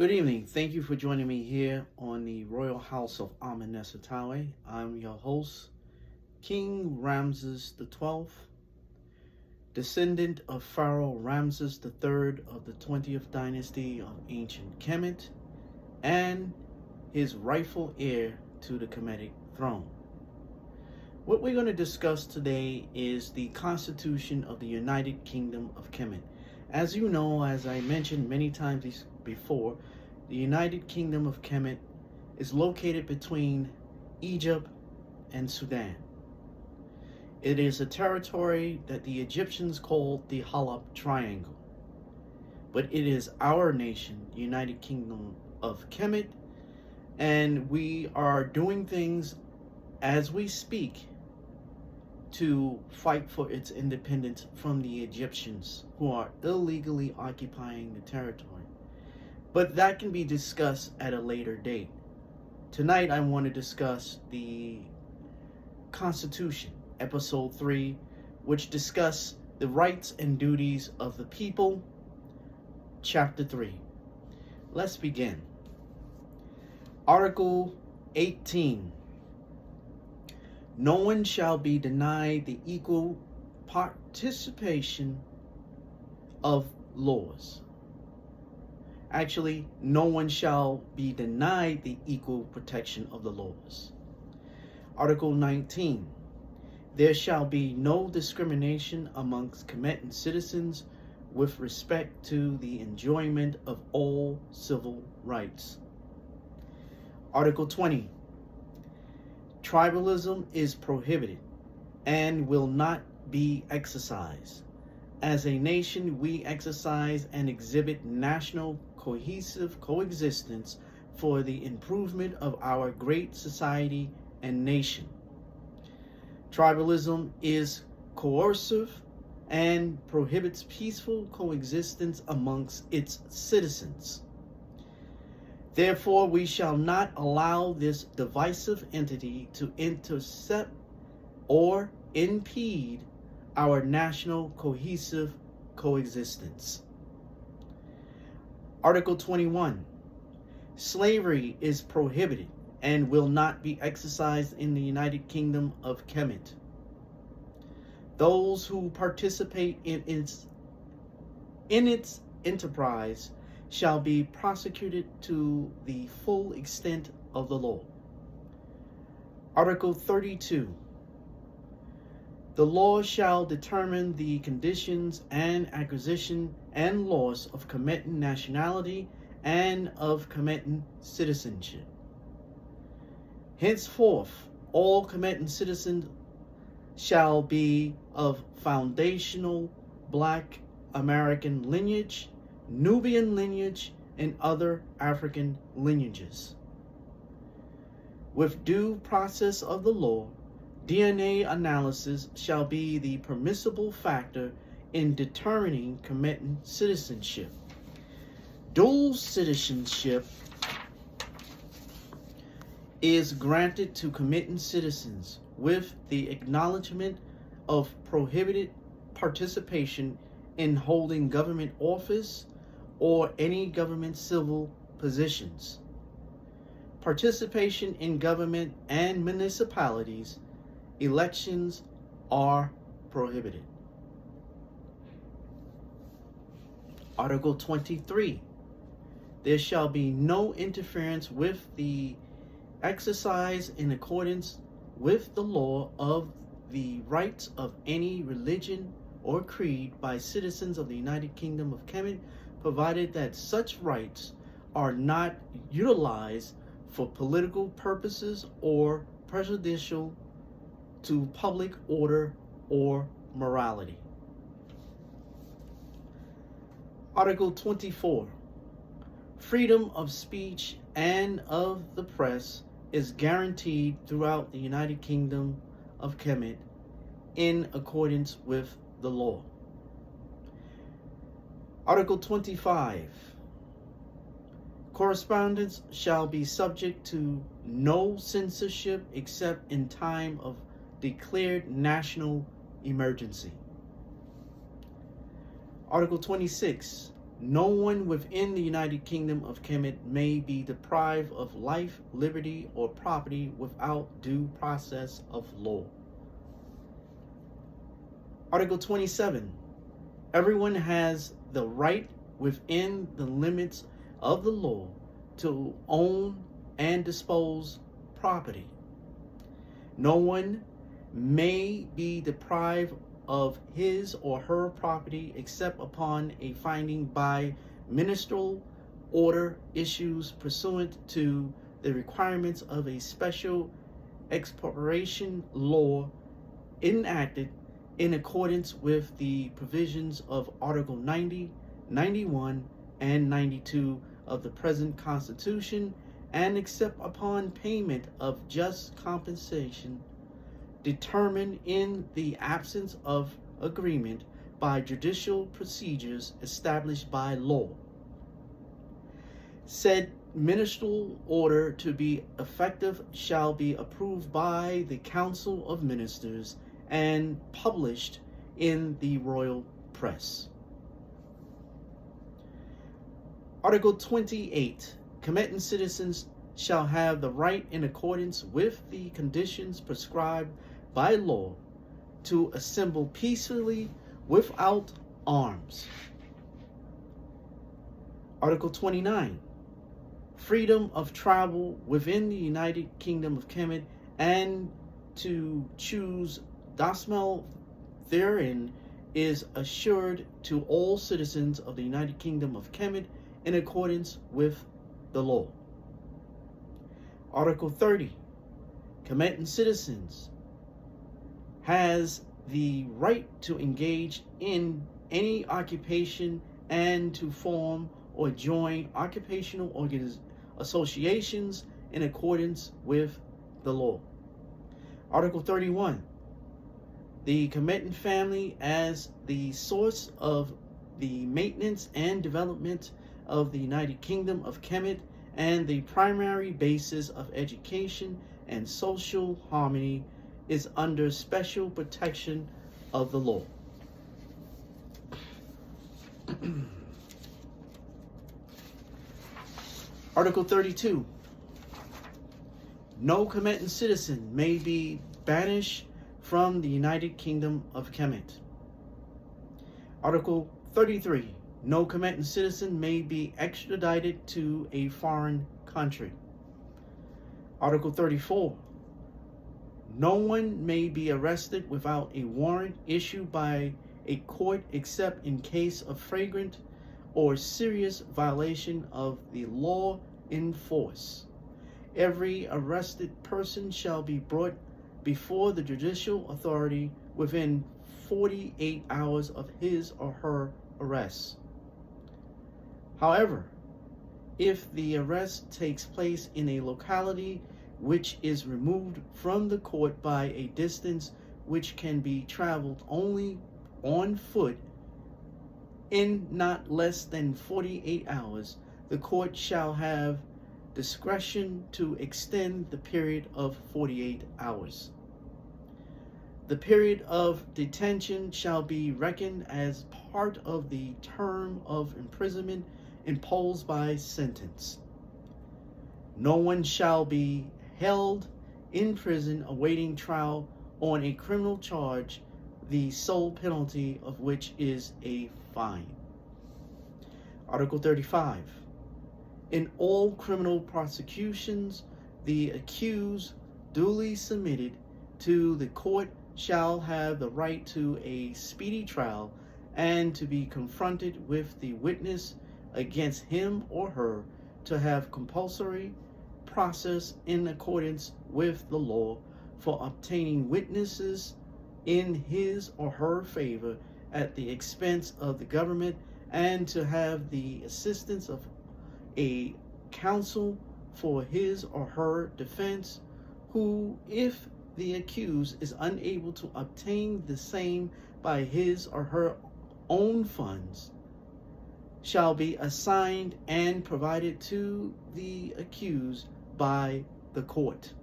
Good evening. Thank you for joining me here on the Royal House of Amenesatawe. I'm your host, King Ramses XII, descendant of Pharaoh Ramses III of the 20th dynasty of ancient Kemet, and his rightful heir to the Kemetic throne. What we're going to discuss today is the Constitution of the United Kingdom of Kemet. As you know, as I mentioned many times before, the United Kingdom of Kemet is located between Egypt and Sudan. It is a territory that the Egyptians called the Halab Triangle. But it is our nation, the United Kingdom of Kemet, and we are doing things as we speak to fight for its independence from the Egyptians who are illegally occupying the territory. But that can be discussed at a later date. Tonight I want to discuss the Constitution, Episode 3, which discuss the rights and duties of the people, Chapter 3. Let's begin. Article 18. No one shall be denied the equal participation of laws. Actually, no one shall be denied the equal protection of the laws. Article 19. There shall be no discrimination amongst Kemetan citizens with respect to the enjoyment of all civil rights. Article 20. Tribalism is prohibited and will not be exercised. As a nation, we exercise and exhibit national cohesive coexistence for the improvement of our great society and nation. Tribalism is coercive and prohibits peaceful coexistence amongst its citizens. Therefore, we shall not allow this divisive entity to intercept or impede our national cohesive coexistence. Article 21. Slavery is prohibited and will not be exercised in the United Kingdom of Kemet. Those who participate in its enterprise shall be prosecuted to the full extent of the law. Article 32. The law shall determine the conditions and acquisition and loss of Kemetan nationality and of Kemetan citizenship. Henceforth, all Kemetan citizens shall be of foundational Black American lineage, Nubian lineage, and other African lineages. With due process of the law, DNA analysis shall be the permissible factor in determining Kemetan citizenship. Dual citizenship is granted to Kemetan citizens with the acknowledgement of prohibited participation in holding government office or any government civil positions. Participation in government and municipalities elections are prohibited. Article 23. There shall be no interference with the exercise in accordance with the law of the rights of any religion or creed by citizens of the United Kingdom of Kemet, provided that such rights are not utilized for political purposes or prejudicial to public order or morality. Article 24. Freedom of speech and of the press is guaranteed throughout the United Kingdom of Kemet in accordance with the law. Article 25. Correspondence shall be subject to no censorship except in time of declared national emergency. Article 26. No one within the United Kingdom of Kemet may be deprived of life, liberty, or property without due process of law. Article 27. Everyone has the right within the limits of the law to own and dispose property. No one may be deprived of his or her property except upon a finding by ministerial order issues pursuant to the requirements of a special expropriation law enacted in accordance with the provisions of Article 90, 91, and 92 of the present Constitution, and except upon payment of just compensation determined in the absence of agreement by judicial procedures established by law. Said ministerial order to be effective shall be approved by the Council of Ministers and published in the royal press. Article 28. Kemetan citizens shall have the right, in accordance with the conditions prescribed by law, to assemble peacefully without arms. Article 29. Freedom of travel within the United Kingdom of Kemet and to choose domicile therein is assured to all citizens of the United Kingdom of Kemet in accordance with the law. Article 30. Kemetan citizens has the right to engage in any occupation and to form or join occupational associations in accordance with the law. Article 31. The Kemetan family as the source of the maintenance and development of the United Kingdom of Kemet and the primary basis of education and social harmony is under special protection of the law. Article 32. No Kemetan citizen may be banished from the United Kingdom of Kemet. Article 33. No Kemetan citizen may be extradited to a foreign country. Article 34. No one may be arrested without a warrant issued by a court except in case of flagrant or serious violation of the law in force. Every arrested person shall be brought before the judicial authority within 48 hours of his or her arrest. However, if the arrest takes place in a locality which is removed from the court by a distance which can be traveled only on foot in not less than 48 hours, the court shall have discretion to extend the period of 48 hours. The period of detention shall be reckoned as part of the term of imprisonment imposed by sentence. No one shall be held in prison awaiting trial on a criminal charge, the sole penalty of which is a fine. Article 35. In all criminal prosecutions, the accused duly submitted to the court shall have the right to a speedy trial and to be confronted with the witness against him or her, to have compulsory process in accordance with the law for obtaining witnesses in his or her favor at the expense of the government, and to have the assistance of a counsel for his or her defense, who, if the accused is unable to obtain the same by his or her own funds, shall be assigned and provided to the accused by the court.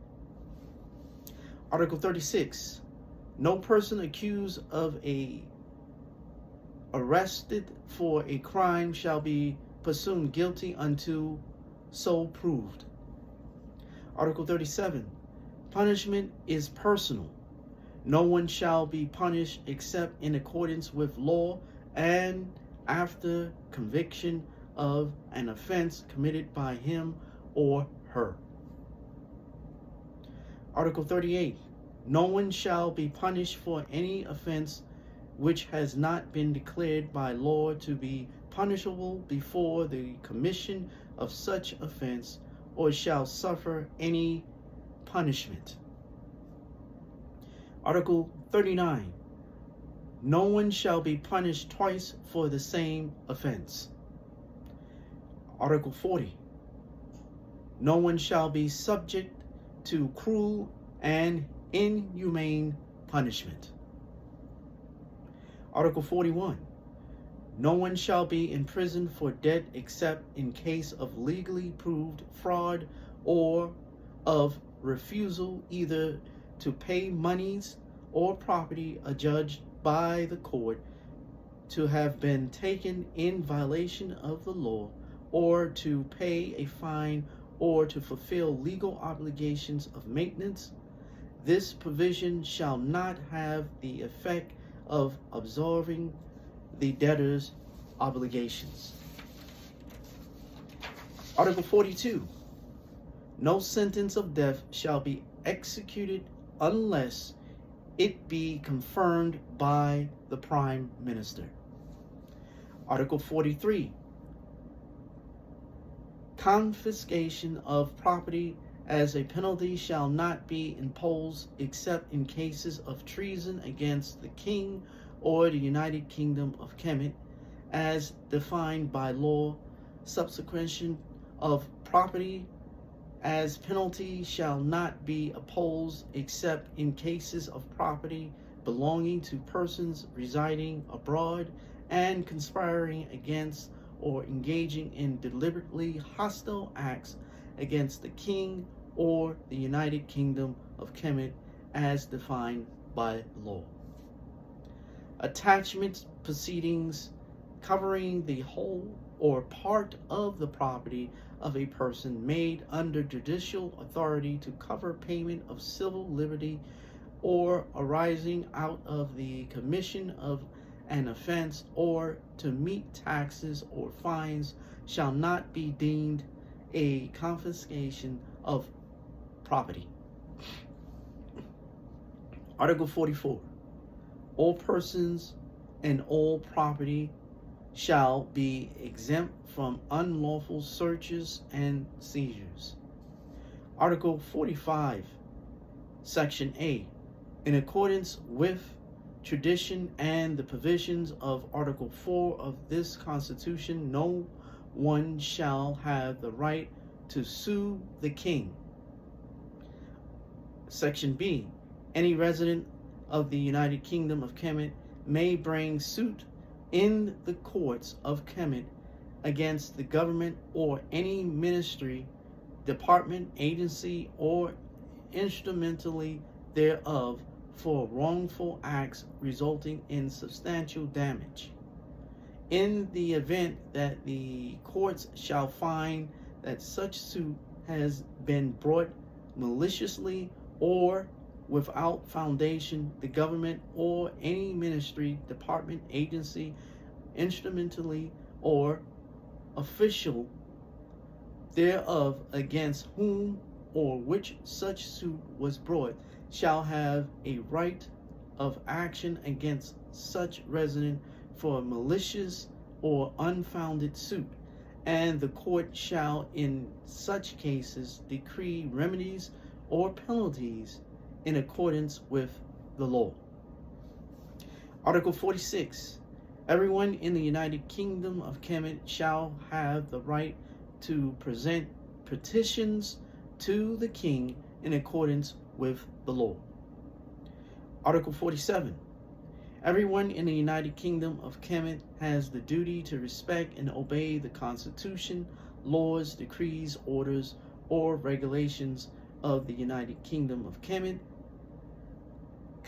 Article 36. No person accused of a arrested for a crime shall be presumed guilty until so proved. Article 37. Punishment is personal. No one shall be punished except in accordance with law and after conviction of an offense committed by him or her. Article 38. No one shall be punished for any offense which has not been declared by law to be punishable before the commission of such offense, or shall suffer any punishment. Article 39. No one shall be punished twice for the same offense. Article 40. No one shall be subject to cruel and inhumane punishment. Article 41. No one shall be imprisoned for debt except in case of legally proved fraud or of refusal either to pay monies or property adjudged by the court to have been taken in violation of the law, or to pay a fine, or to fulfill legal obligations of maintenance. This provision shall not have the effect of absolving the debtor's obligations. Article 42. No sentence of death shall be executed unless it be confirmed by the Prime Minister. Article 43. Confiscation of property as a penalty shall not be imposed except in cases of treason against the King or the United Kingdom of Kemet, as defined by law. Subseqution of property as penalty shall not be opposed except in cases of property belonging to persons residing abroad and conspiring against or engaging in deliberately hostile acts against the King or the United Kingdom of Kemet, as defined by law. Attachment proceedings covering the whole or part of the property of a person made under judicial authority to cover payment of civil liberty or arising out of the commission of an offense or to meet taxes or fines shall not be deemed a confiscation of property. Article 44. All persons and all property shall be exempt from unlawful searches and seizures. Article 45, Section A. In accordance with tradition and the provisions of Article 4 of this Constitution, no one shall have the right to sue the King. Section B. Any resident of the United Kingdom of Kemet may bring suit in the courts of Kemet against the government or any ministry, department, agency, or instrumentally thereof for wrongful acts resulting in substantial damage. In the event that the courts shall find that such suit has been brought maliciously or without foundation, the government or any ministry, department, agency, instrumentally or official thereof against whom or which such suit was brought shall have a right of action against such resident for malicious or unfounded suit, and the court shall in such cases decree remedies or penalties in accordance with the law. Article 46. Everyone in the United Kingdom of Kemet shall have the right to present petitions to the King in accordance with the law. Article 47. Everyone in the United Kingdom of Kemet has the duty to respect and obey the Constitution, laws, decrees, orders, or regulations of the United Kingdom of Kemet,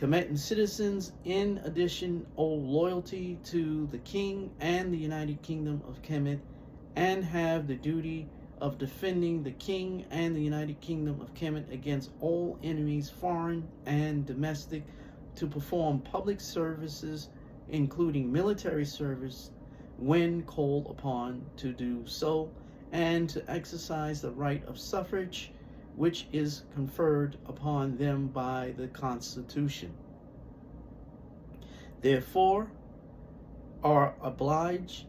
Kemetan citizens, in addition, owe loyalty to the king and the United Kingdom of Kemet, and have the duty of defending the king and the United Kingdom of Kemet against all enemies, foreign and domestic, to perform public services, including military service, when called upon to do so, and to exercise the right of suffrage, which is conferred upon them by the Constitution. Therefore, are obliged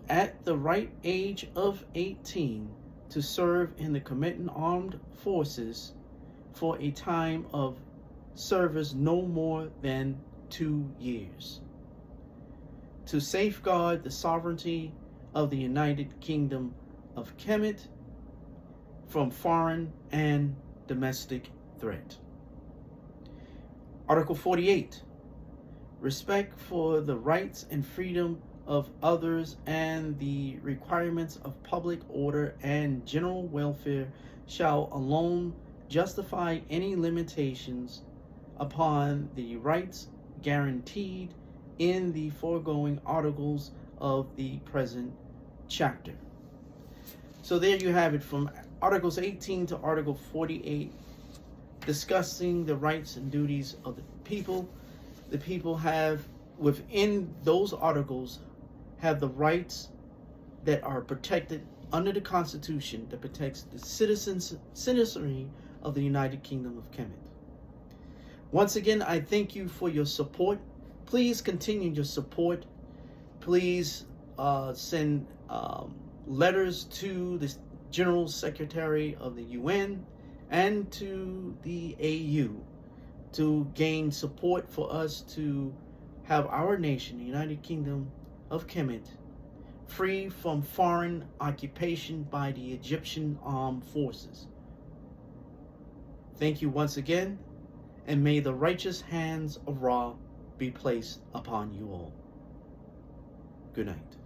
at the right age of 18 to serve in the Kemetan armed forces for a time of service no more than 2 years, to safeguard the sovereignty of the United Kingdom of Kemet from foreign and domestic threat. Article 48. Respect for the rights and freedom of others and the requirements of public order and general welfare shall alone justify any limitations upon the rights guaranteed in the foregoing articles of the present chapter. So there you have it, from Articles 18 to Article 48, discussing the rights and duties of the people. The people have, within those articles, have the rights that are protected under the Constitution that protects the citizenry of the United Kingdom of Kemet. Once again, I thank you for your support. Please continue your support. Please send letters to the General Secretary of the UN and to the AU to gain support for us to have our nation, the United Kingdom of Kemet, free from foreign occupation by the Egyptian armed forces. Thank you once again, and may the righteous hands of Ra be placed upon you all. Good night.